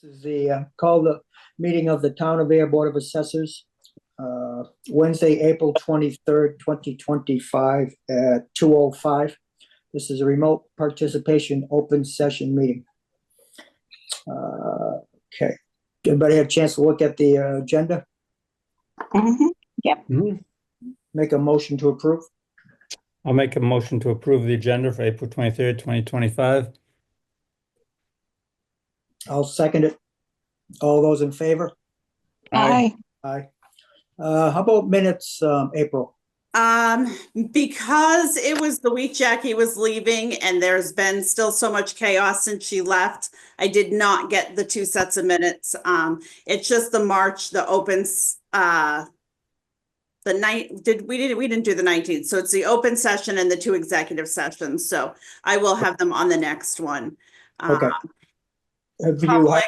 This is the call the meeting of the Town of Ayer Board of Assessors, Wednesday, April 23rd, 2025 at 2:05. This is a remote participation open session meeting. Okay. Everybody have a chance to look at the agenda? Yep. Make a motion to approve. I'll make a motion to approve the agenda for April 23rd, 2025. I'll second it. All those in favor? Aye. Aye. How about minutes, April? Because it was the week Jackie was leaving and there's been still so much chaos since she left, I did not get the 2 sets of minutes. It's just the March, the opens, the night we didn't do the 19th. So it's the open session and the 2 executive sessions. So I will have them on the next one. Okay. Have you, Public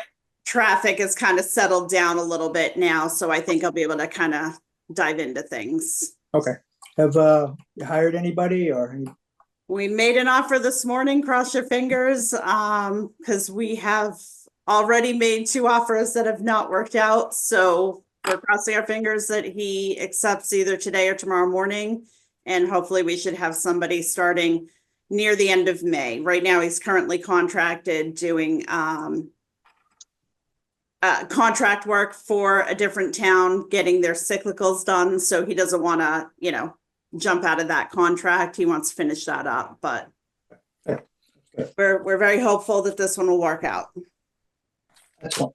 traffic is kind of settled down a little bit now. So I think I'll be able to kind of dive into things. okay. Have you hired anybody or? We made an offer this morning, cross your fingers, because we have already made 2 offers that have not worked out. So we're crossing our fingers that he accepts either today or tomorrow morning. And hopefully we should have somebody starting near the end of May. Right now, he's currently contracted doing contract work for a different town, getting their cyclicals done. So he doesn't want to, jump out of that contract. He wants to finish that up, but we're very hopeful that this one will work out. Excellent.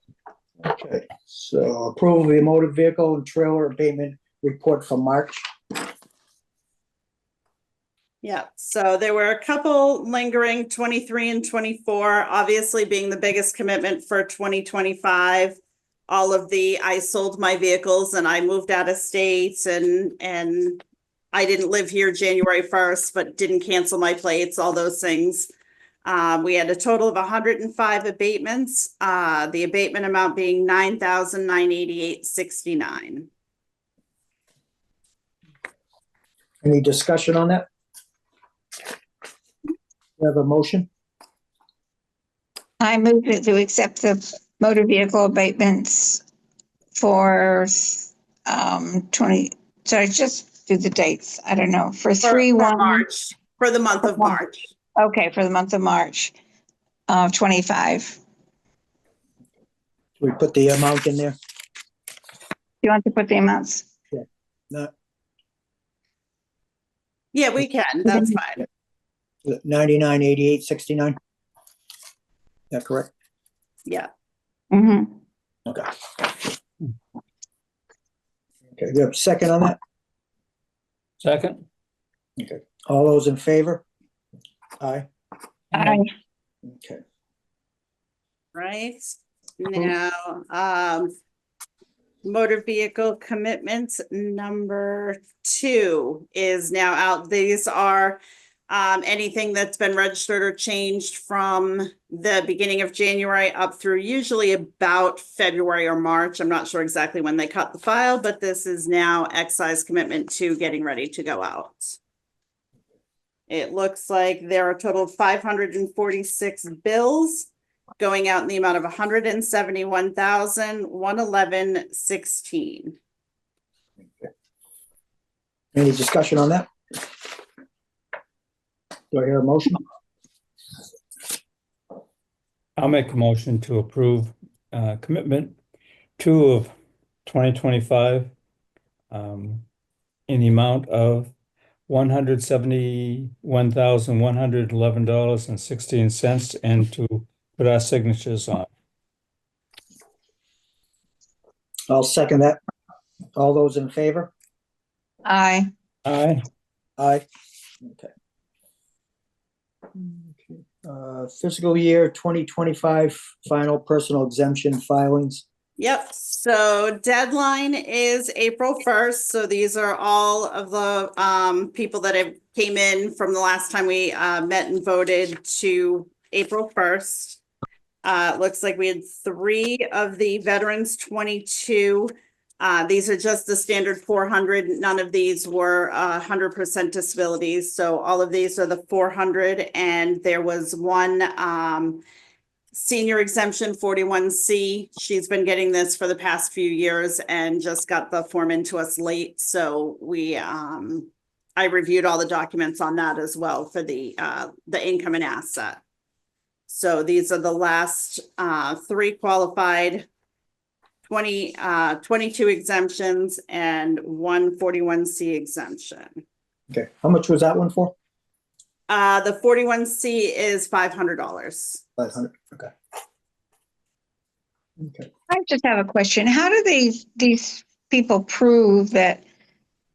Okay, so approval of the motor vehicle and trailer abatement report for March. Yeah, so there were a couple lingering, 23 and 24, obviously being the biggest commitment for 2025. I sold my vehicles and I moved out of state and I didn't live here January 1st, but didn't cancel my plates, all those things. We had a total of 105 abatements, the abatement amount being $9,988.69. Any discussion on that? We have a motion. I move to accept the motor vehicle abatements for 20, sorry, just do the dates. I don't know, for For 3/1. March, for the month of March. Okay, for the month of March of 25. We put the amount in there. You want to put the amounts? No, Yeah, we can, that's fine. 998869. Is that correct? Yeah. Mm-hmm. Okay. Okay, you have a second on that? Second? Okay. All those in favor? Aye. Aye. Okay. Right now, motor vehicle commitments number 2 is now out. These are anything that's been registered or changed from the beginning of January up through usually about February or March. I'm not sure exactly when they cut the file, but this is now excise commitment 2 getting ready to go out. It looks like there are a total of 546 bills going out in the amount of $171,111.16. Any discussion on that? Do I hear a motion? I'll make a motion to approve commitment 2 of 2025 in the amount of $171,111.16 and to put our signatures on. I'll second that. All those in favor? Aye. Aye. Aye. Okay. Fiscal year 2025 final personal exemption filings. Yep, so deadline is April 1st. So these are all of the people that have came in from the last time we met and voted to April 1st. Looks like we had 3 of the veterans, 22. These are just the standard 400. None of these were 100% disabilities. So all of these are the 400. And there was one senior exemption 41C. She's been getting this for the past few years and just got the form into us late. So I reviewed all the documents on that as well for the income and asset. So these are the last 3 qualified, 22 exemptions and 1 41C exemption. Okay, how much was that one for? The 41C is $500. 500, okay. Okay, I just have a question. How do these people prove that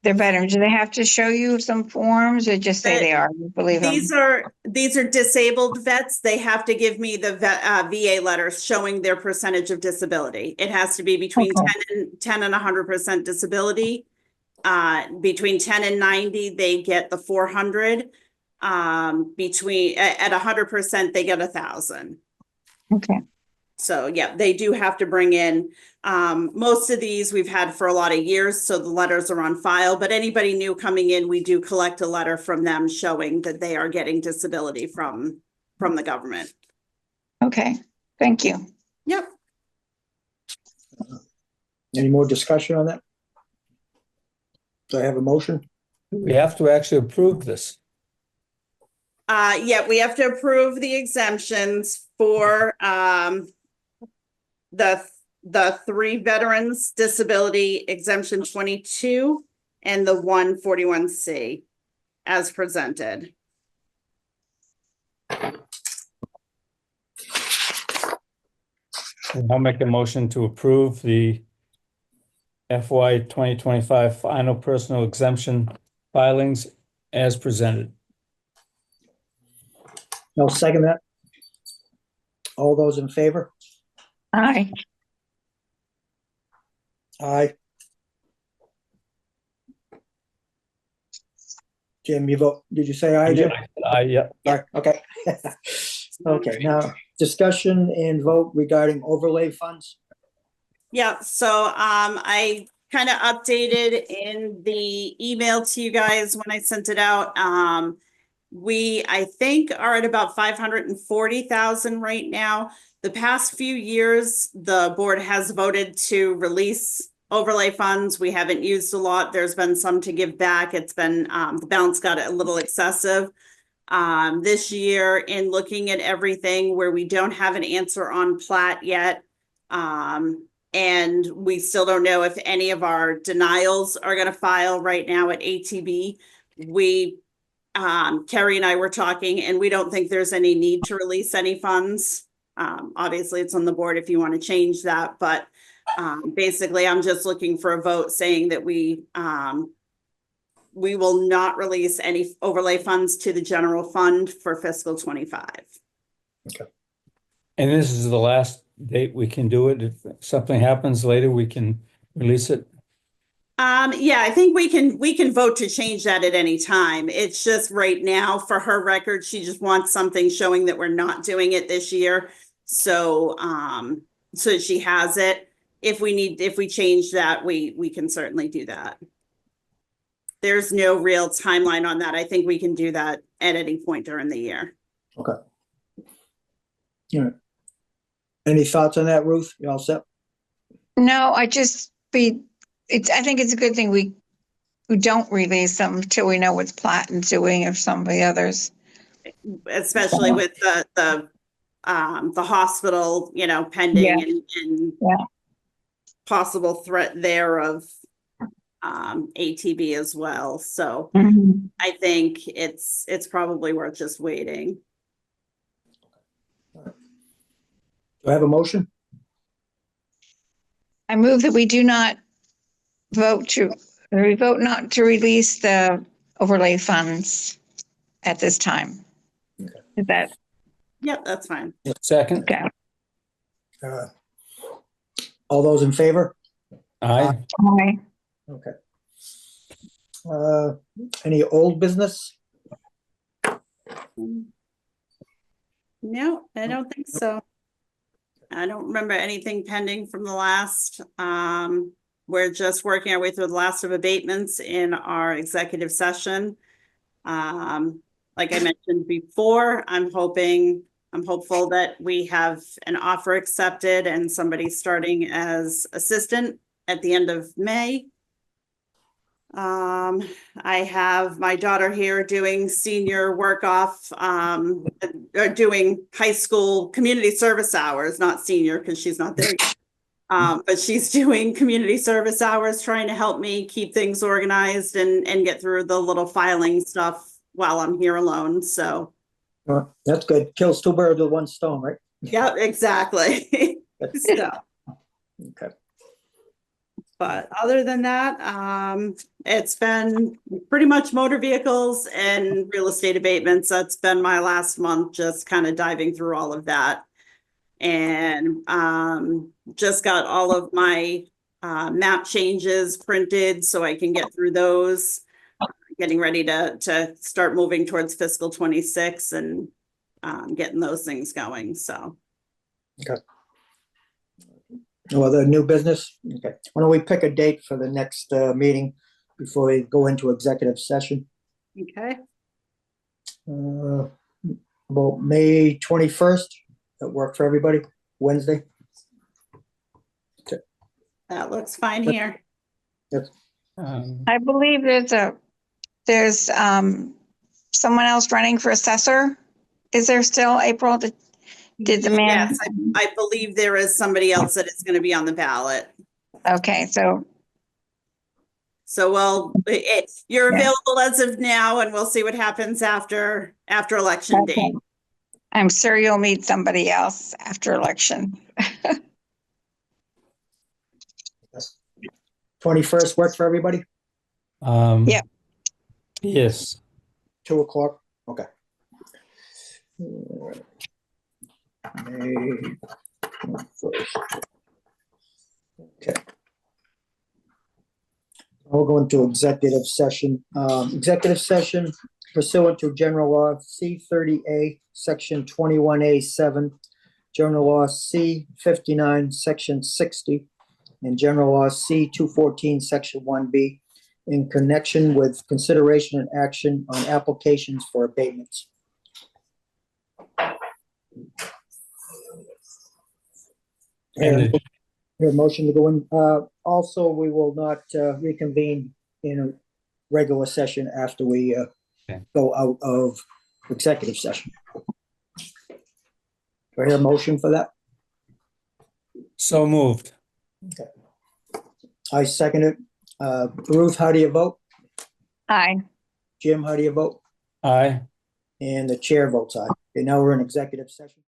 they're veterans? Do they have to show you some forms or just say they are? You believe them? These are disabled vets. They have to give me the VA letters showing their percentage of disability. It has to be between Okay. 10 and 100% disability. Between 10 and 90, they get the 400. Between at 100%, they get 1,000. Okay. So yeah, they do have to bring in, most of these we've had for a lot of years, so the letters are on file, but anybody new coming in, we do collect a letter from them showing that they are getting disability from the government. Okay. Thank you. Yep. any more discussion on that? Do I have a motion? We have to actually approve this. Yeah, we have to approve the exemptions for, the 3 veterans disability exemption 22 and the 1 41C as presented. And I'll make a motion to approve the FY 2025 final personal exemption filings as presented. I'll second that. All those in favor? Aye. Aye. Jim, you vote, did you say aye, Jim? Yeah. Aye, okay. Okay, now, discussion and vote regarding overlay funds. Yeah, so I kind of updated in the email to you guys when I sent it out. We, I think, are at about 540,000 right now. The past few years, the board has voted to release overlay funds. We haven't used a lot. There's been some to give back. It's been, the balance got a little excessive. This year, in looking at everything where we don't have an answer on plat yet, and we still don't know if any of our denials are going to file right now at ATB. Carrie and I were talking, and we don't think there's any need to release any funds. Obviously, it's on the board if you want to change that, but basically, I'm just looking for a vote saying that we will not release any overlay funds to the general fund for fiscal 25. And this is the last date we can do it. If something happens later, we can release it. Yeah, I think we can vote to change that at any time. It's just right now for her record, she just wants something showing that we're not doing it this year. So, so she has it. If we change that, we can certainly do that. There's no real timeline on that. I think we can do that at any point during the year. Okay. All right. Any thoughts on that, Ruth? You all set? No, I think it's a good thing we don't release them until we know what's Platt doing or some of the others. Especially with the hospital, pending and possible threat there of ATB as well. So I think it's probably worth just waiting. Do I have a motion? I move that we vote not to release the overlay funds at this time. Okay. Is that Yep, that's fine. Second. okay? All those in favor? Aye. Aye. Okay. Any old business? No, I don't think so. I don't remember anything pending from the last. We're just working our way through the last of abatements in our executive session. Like I mentioned before, I'm hoping I'm hopeful that we have an offer accepted and somebody starting as assistant at the end of May. I have my daughter here doing senior work off, doing high school community service hours, not senior because she's not there yet. But she's doing community service hours, trying to help me keep things organized and get through the little filing stuff while I'm here alone. So, That's good. Kills two birds with one stone, right? yeah, exactly. So, Okay. but other than that, it's been pretty much motor vehicles and real estate abatements. That's been my last month, just kind of diving through all of that. And just got all of my map changes printed so I can get through those. Getting ready to start moving towards fiscal 26 and getting those things going. So. Okay. Well, the new business. Okay. Why don't we pick a date for the next meeting before we go into executive session? Okay. About May 21st. That work for everybody? Wednesday? That looks fine here. I believe there's someone else running for assessor. Is there still, April? Did the man? Yes, I believe there is somebody else that is going to be on the ballot. Okay, so. So, well, you're Yeah. available as of now, and we'll see what happens after election Okay. day. I'm sure you'll meet somebody else after election. 21st work for everybody? Yeah. Yes. 2 o'clock? Okay. May 21st. Okay. We'll go into executive session. Executive session pursuant to General Law C-30A, Section 21A-7, General Law C-59, Section 60, and General Law C-214, Section 1B, in connection with consideration and action on applications for abatements. And Your motion to go in. Also, we will not reconvene in a regular session after we go out of executive session. Do I hear a motion for that? so moved. I second it. Ruth, how do you vote? Aye. Jim, how do you vote? Aye. And the chair votes aye. Okay, now we're in executive session.